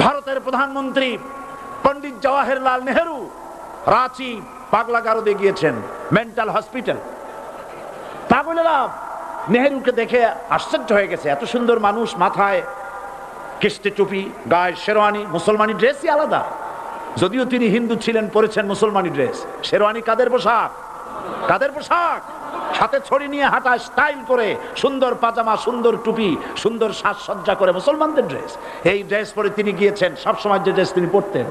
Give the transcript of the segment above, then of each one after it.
ভারতের প্রধানমন্ত্রী পণ্ডিত জওয়াহরলাল নেহেরু রাঁচি পাগলা গারদে গিয়েছেন, মেন্টাল হসপিটাল। পাগলেরা নেহেরুকে দেখে আশ্চর্য হয়ে গেছে, এত সুন্দর মানুষ, মাথায় কিস্তি টুপি, গায়ে শেরওয়ানি, মুসলমানি ড্রেসই আলাদা। যদিও তিনি হিন্দু ছিলেন, পরেছেন মুসলমানি ড্রেস। শেরওয়ানি কাদের পোশাক? কাদের পোশাক? হাতে ছড়ি নিয়ে হাঁটা, স্টাইল করে, সুন্দর পাজামা, সুন্দর টুপি, সুন্দর সাজসজ্জা করে মুসলমানদের ড্রেস। এই ড্রেস পরে তিনি গিয়েছেন, সবসময় যে ড্রেস তিনি পরতেন।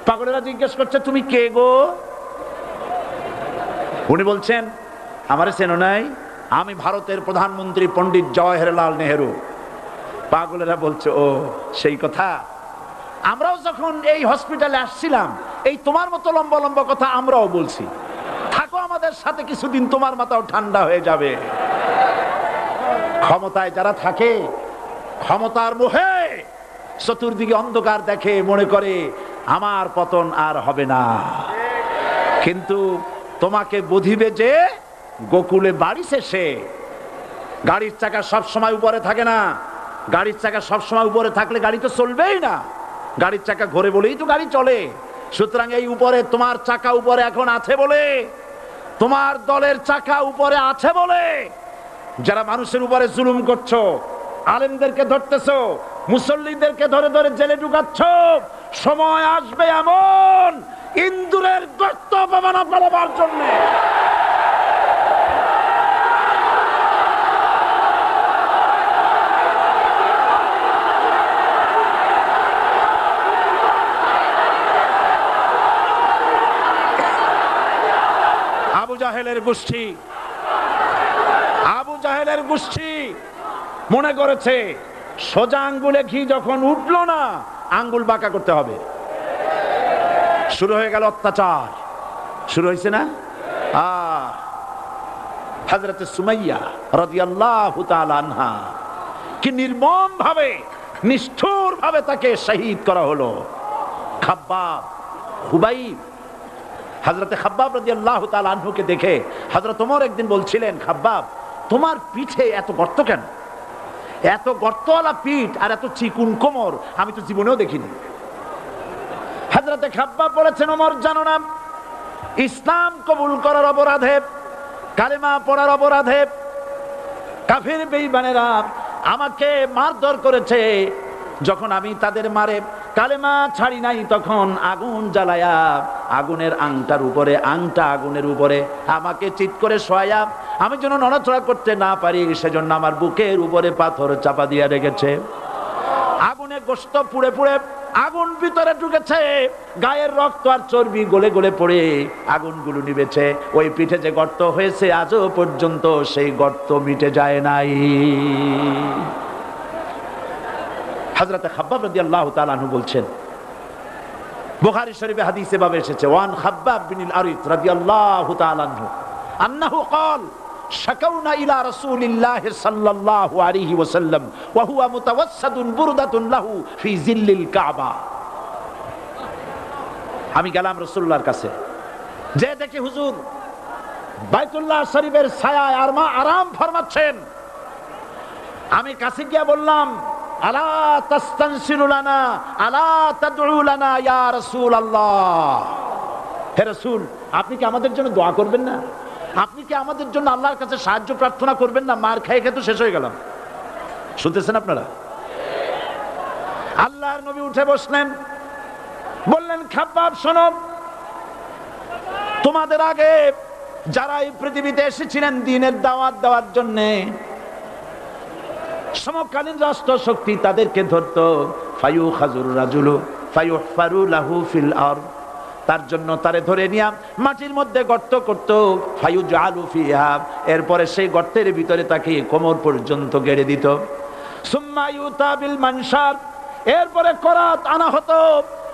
পাগলেরা জিজ্ঞেস করছে, তুমি কে গো? উনি বলছেন, আমারে চেনো নাই? আমি ভারতের প্রধানমন্ত্রী পণ্ডিত জওয়াহরলাল নেহেরু। পাগলেরা বলছে, ও সেই কথা। আমরাও যখন এই হসপিটালে আসছিলাম, এই তোমার মতো লম্বা লম্বা কথা আমরাও বলছি। থাকো আমাদের সাথে কিছুদিন, তোমার মাথাও ঠান্ডা হয়ে যাবে। ক্ষমতায় যারা থাকে, ক্ষমতার মোহে চতুর্দিকে অন্ধকার দেখে, মনে করে আমার পতন আর হবে না। কিন্তু তোমাকে বুঝিবে যে গোকুলে বাড়ি শেষে। গাড়ির চাকা সব সময় উপরে থাকে না। গাড়ির চাকা সব সময় উপরে থাকলে গাড়ি তো চলবেই না। গাড়ির চাকা ঘোরে বলেই তো গাড়ি চলে। সুতরাং এই উপরে তোমার চাকা উপরে এখন আছে বলে, তোমার দলের চাকা উপরে আছে বলে যারা মানুষের উপরে জুলুম করছো, আলেমদেরকে ধরতেছো, মুসল্লিদেরকে ধরে ধরে জেলে ঢুকাচ্ছ, সময় আসবে এমন ইন্দুরের গর্ত অপমানা পালাবার জন্য। আবু জাহেলের গোষ্ঠী মনে করেছে সোজা আঙ্গুলে ঘি যখন উঠলো না, আঙ্গুল বাঁকা করতে হবে। শুরু হয়ে গেল অত্যাচার, শুরু হয়েছে না? হযরত সুমাইয়া রাদিয়াল্লাহু তাআলা আনহা কি নির্মম ভাবে, নিষ্ঠুর ভাবে তাকে শহীদ করা হলো। খাব্বাব, খুবাইব, হযরতে খাব্বাব রাদিয়াল্লাহু তাআলা আনহুকে দেখে হযরত ওমর একদিন বলছিলেন, খাব্বাব তোমার পিঠে এত গর্ত কেন? এত গর্তওয়ালা পিঠ আর এত চিকুন কোমর আমি তো জীবনেও দেখিনি। হযরতে খাব্বাব বলেছেন, ওমর জানো না, ইসলাম কবুল করার অপরাধে, কালেমা পড়ার অপরাধে কাফির বেঈমানেরা আমাকে মারধর করেছে। যখন আমি তাদের মারে কালেমা ছাড়ি নাই, তখন আগুন জ্বালায়া আগুনের আংটার উপরে, আংটা আগুনের উপরে আমাকে চিৎ করে শোয়া, আমি যেন নড়াচড়া করতে না পারি সেজন্য আমার বুকের উপরে পাথর চাপা দিয়ে রেখেছে। আগুনে গোশত পুড়ে পুড়ে আগুন ভিতরে ঢুকেছে, গায়ের রক্ত আর চর্বি গলে গলে পড়ে আগুনগুলো নিভেছে। ওই পিঠে যে গর্ত হয়েছে আজও পর্যন্ত সেই গর্ত মিটে যায় নাই। হযরত খাব্বাব রাদিয়াল্লাহু তাআলা আনহু বলছেন, বুখারী শরীফে হাদিসে ভাবে এসেছে, ওয়ান খাব্বাব বিন আরিত রাদিয়াল্লাহু তাআলা আনহু আন্নাহু ক্বাল শাকাউনা ইলা রাসূলিল্লাহি সাল্লাল্লাহু আলাইহি ওয়াসাল্লাম ওয়া হুয়া মুতাওয়াসসাদুন বুরদাতুন লাহু ফি জিল্লিল কাবা। আমি গেলাম রাসূলুল্লাহর কাছে, যে দেখি হুজুর বাইতুল্লাহ শরীফের ছায়ায় আরাম ফরমাচ্ছেন। আমি কাছে গিয়ে বললাম, আলা তাস্তানসিরু লানা আলা তাদউ লানা ইয়া রাসূলুল্লাহ, হে রাসূল আপনি কি আমাদের জন্য দোয়া করবেন না? আপনি কি আমাদের জন্য আল্লাহর কাছে সাহায্য প্রার্থনা করবেন না? মার খেয়ে খেয়ে তো শেষ হয়ে গেলাম। শুনতেছেন আপনারা? আল্লাহর নবী উঠে বসলেন, বললেন, খাব্বাব শোনো, তোমাদের আগে যারা এই পৃথিবীতে এসেছিলেন দ্বীনের দাওয়াত দেওয়ার জন্য, সমকালীন রাষ্ট্র শক্তি তাদেরকে ধরতো, ফায়ুখাজুর রাজুলু ফায়ুহফারু লাহু ফিল আরদ, তার জন্য তারে ধরে নিয়ে মাটির মধ্যে গর্ত করত, ফায়ুজআলু ফিহা, এরপরে সেই গর্তের ভিতরে তাকে কোমর পর্যন্ত গেড়ে দিত। সুম্মা ইউতা বিল মানশার, এরপরে করাত আনা হতো,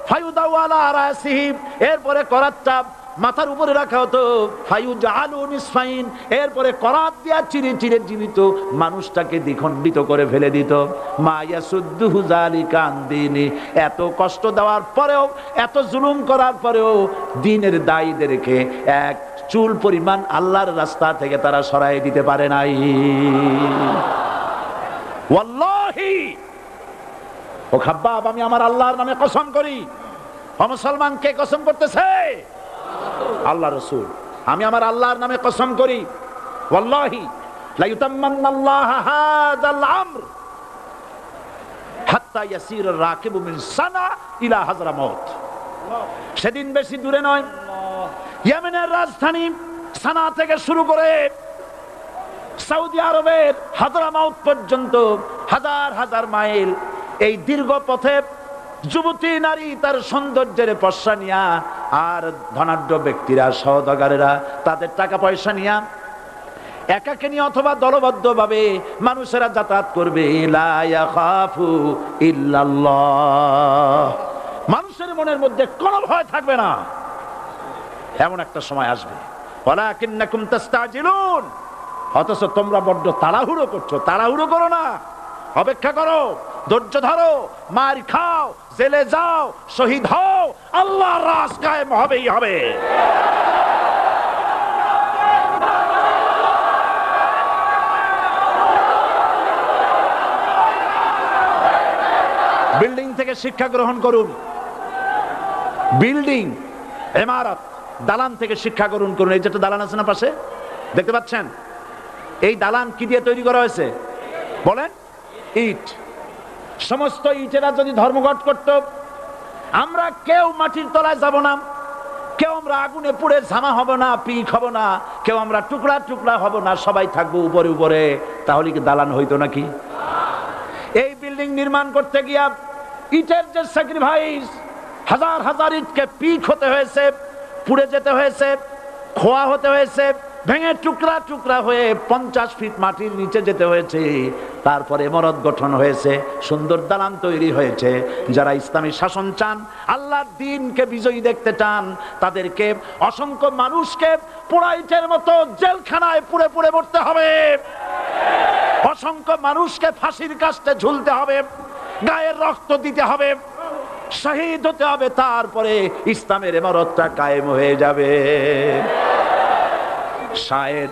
ফায়ুদাউ আলা রাসিহি, এরপরে করাতটা মাথার উপরে রাখা হতো, ফায়ুজআলু নিসফাইন, এরপরে করাত দিয়া চিরে চিরে জীবিত মানুষটাকে দ্বিখণ্ডিত করে ফেলে দিত। মা ইয়াসুদ্দুহু যালিকা আন দীনি, এত কষ্ট দেওয়ার পরেও, এত জুলুম করার পরেও দ্বীনের দায়ীদেরকে এক চুল পরিমাণ আল্লাহর রাস্তা থেকে তারা সরাই দিতে পারে নাই। ওয়াল্লাহি ও খাব্বাব, আমি আমার আল্লাহর নামে কসম করি। ও মুসলমান, কে কসম করতেছে? আল্লাহ রাসূল। আমি আমার আল্লাহর নামে কসম করি, ওয়াল্লাহি লা ইউতাম্মান্নাল্লাহু হাযাল আমর হাত্তা ইয়াসির রাকিবু মিন সানা ইলা হাজরামাউত। সেদিন বেশি দূরে নয়, ইয়েমেনের রাজধানী সানা থেকে শুরু করে সৌদি আরবের হাজরামাউত পর্যন্ত হাজার হাজার মাইল, এই দীর্ঘ পথে যুবতী নারী তার সৌন্দর্যের পশ্চা নিয়া, আর ধনাঢ্য ব্যক্তিরা, সওদাগরেরা তাদের টাকা পয়সা নিয়া একাকিনী অথবা দলবদ্ধ ভাবে মানুষেরা যাতায়াত করবে। লা ইয়াখাফু ইল্লাল্লাহ, মানুষের মনের মধ্যে কোনো ভয় থাকবে না। এমন একটা সময় আসবে, ওয়ালাকিন্নাকুম তাস্তাজিলুন, অথচ তোমরা বড্ড তাড়াহুড়ো করছো। তাড়াহুড়ো করো না, অপেক্ষা করো, ধৈর্য ধরো, মার খাও, জেলে যাও, শহীদ হও, আল্লাহর রাজ কায়েম হবেই হবে। বিল্ডিং থেকে শিক্ষা গ্রহণ করুন, বিল্ডিং, ইমারত, দালান থেকে শিক্ষা গ্রহণ করুন। এই যেটা দালান আছে না পাশে, দেখতে পাচ্ছেন? এই দালান কি দিয়ে তৈরি করা হয়েছে বলেন? ইট। সমস্ত ইটেরা যদি ধর্মঘট করত, আমরা কেউ মাটির তলায় যাব না, কেউ আমরা আগুনে পুড়ে ঝামা হব না, পিক হব না, কেউ আমরা টুকরা টুকরা হব না, সবাই থাকবো উপরে উপরে, তাহলে কি দালান হইতো নাকি? এই বিল্ডিং নির্মাণ করতে গিয়া ইটের যে স্যাক্রিফাইস, হাজার হাজার ইটকে পিক হতে হয়েছে, পুড়ে যেতে হয়েছে, খোয়া হতে হয়েছে, ভেঙে টুকরা টুকরা হয়ে 50 ফিট মাটির নিচে যেতে হয়েছে। তারপরে ইমারত গঠন হয়েছে, সুন্দর দালান তৈরি হয়েছে। যারা ইসলামী শাসন চান, আল্লাহর দ্বীনকে বিজয়ী দেখতে চান, তাদেরকে অসংখ্য মানুষকে পোড়া ইটের মতো জেলখানায় পুড়ে পুড়ে মরতে হবে, অসংখ্য মানুষকে ফাঁসির কাস্টে ঝুলতে হবে, গায়ের রক্ত দিতে হবে, শহীদ হতে হবে, তারপরে ইসলামের ইমারতটা কায়েম হয়ে যাবে। শায়ের,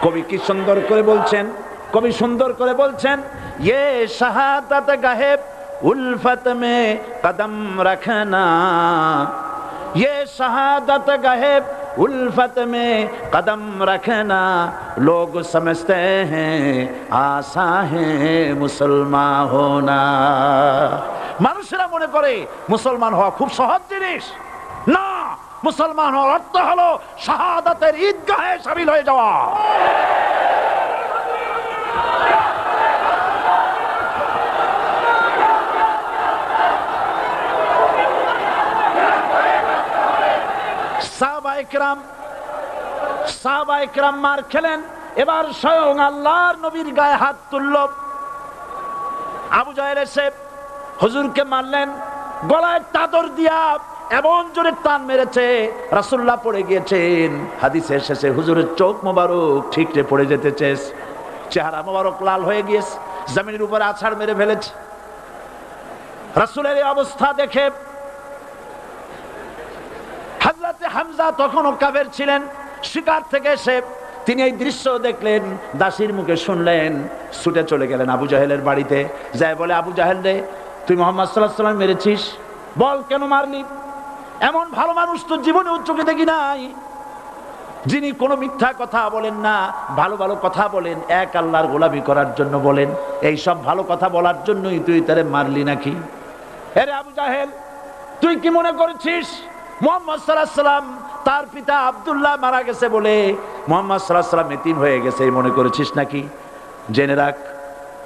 কবি কি সুন্দর করে বলছেন, কবি সুন্দর করে বলছেন, ये शहादत गाहे उल्फत में कदम रखना, ये शहादत गाहे उल्फत में कदम रखना, लोग समझते हैं आसा है मुसलमान होना। মানুষেরা মনে করে মুসলমান হওয়া খুব সহজ জিনিস। না, মুসলমান হওয়ার অর্থ হলো শাহাদাতের ঈদগাহে শামিল হয়ে যাওয়া। সাহাবায়ে কেরাম মার খেলেন, এবার স্বয়ং আল্লাহর নবীর গায়ে হাত তুলল। আবু জাহেল এসে হুজুরকে মারলেন, গলায় চাদর দিয়া এমন জোরে টান মেরেছে, রাসূলুল্লাহ পড়ে গিয়েছেন। হাদিসে এসেছে হুজুরের চোখ মোবারক ঠিকরে পড়ে যেতেছে, চেহারা মোবারক লাল হয়ে গিয়েছে, জমিনের উপরে আছাড় মেরে ফেলেছে। রাসূলের এই অবস্থা দেখে হযরত হামজা তখনও কাফের ছিলেন, শিকার থেকে এসে তিনি এই দৃশ্য দেখলেন, দাসীর মুখে শুনলেন, ছুটে চলে গেলেন আবু জাহেলের বাড়িতে। যায় বলে, আবু জাহেল রে, তুই মুহাম্মদ সাল্লাল্লাহু আলাইহি ওয়াসাল্লাম মেরেছিস, বল কেন মারলি? এমন ভালো মানুষ তো জীবনে চোখে দেখি নাই, যিনি কোনো মিথ্যা কথা বলেন না, ভালো ভালো কথা বলেন, এক আল্লাহর গোলামি করার জন্য বলেন। এই সব ভালো কথা বলার জন্যই তুই তারে মারলি নাকি? আরে আবু জাহেল, তুই কি মনে করেছিস মুহাম্মদ সাল্লাল্লাহু আলাইহি ওয়াসাল্লাম তার পিতা আব্দুল্লাহ মারা গেছে বলে মুহাম্মদ সাল্লাল্লাহু আলাইহি ওয়াসাল্লাম এতিম হয়ে গেছে এই মনে করেছিস নাকি? জেনে রাখ,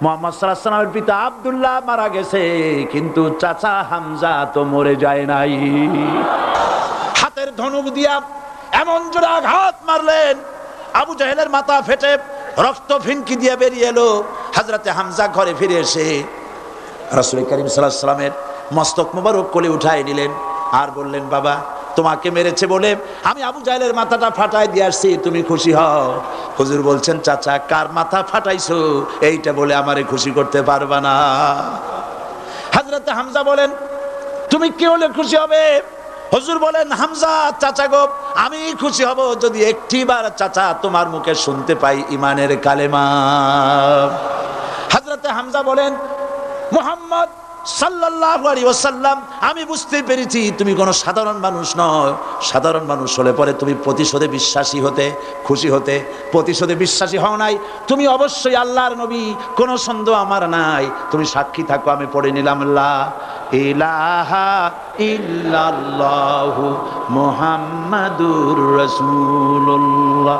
মুহাম্মদ সাল্লাল্লাহু আলাইহি ওয়াসাল্লামের পিতা আব্দুল্লাহ মারা গেছে, কিন্তু চাচা হামজা তো মরে যায় নাই। হাতের ধনুক দিয়া এমন জোরে আঘাত মারলেন, আবু জাহেলের মাথা ফেটে রক্ত ফিনকি দিয়ে বেরিয়ে এলো। হযরতে হামজা ঘরে ফিরে এসে রাসূল করিম সাল্লাল্লাহু আলাইহি ওয়াসাল্লামের মস্তক মোবারক কোলে উঠায় নিলেন, আর বললেন, বাবা, তোমাকে মেরেছে বলে আমি আবু জাহেলের মাথাটা ফাটাই দিয়ে আসছি, তুমি খুশি হও। হুজুর বলছেন, চাচা, কার মাথা ফাটাইছো এইটা বলে আমারে খুশি করতে পারবা না। হযরতে হামজা বলেন, তুমি কি হলে খুশি হবে? হুজুর বলেন, হামজা চাচা গো, আমি খুশি হব যদি একটিবার চাচা তোমার মুখে শুনতে পাই ইমানের কালেমা। হযরতে হামজা বলেন, মুহাম্মদ সাল্লাল্লাহু আলাইহি ওয়াসাল্লাম, আমি বুঝতে পেরেছি তুমি কোনো সাধারণ মানুষ নয়। সাধারণ মানুষ হলে পরে তুমি প্রতিশোধে বিশ্বাসী হতে, খুশি হতে। প্রতিশোধে বিশ্বাসী হও নাই, তুমি অবশ্যই আল্লাহর নবী, কোনো সন্দেহ আমার নাই। তুমি সাক্ষী থাকো, আমি পড়ে নিলাম লা ইলাহা ইল্লাল্লাহু মুহাম্মাদুর রাসূলুল্লাহ।